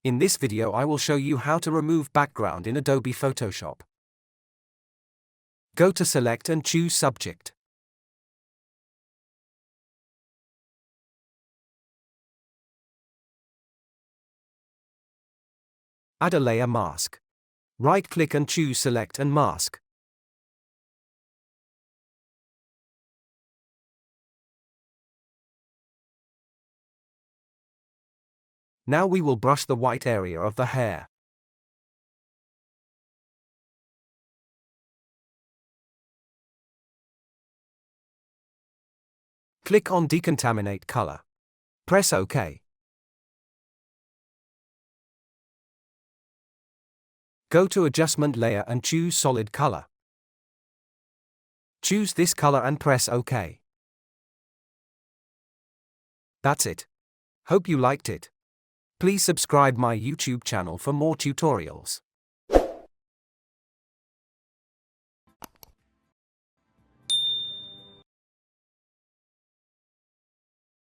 In this video I will show you how to remove background in Adobe Photoshop. Go to Select and choose Subject. Add a layer mask. Right-click and choose Select and Mask. Now we will brush the white area of the hair. Click on Decontaminate Color. Press OK. Go to Adjustment Layer and choose Solid Color. Choose this color and press OK. That's it. Hope you liked it. Please subscribe my YouTube channel for more tutorials.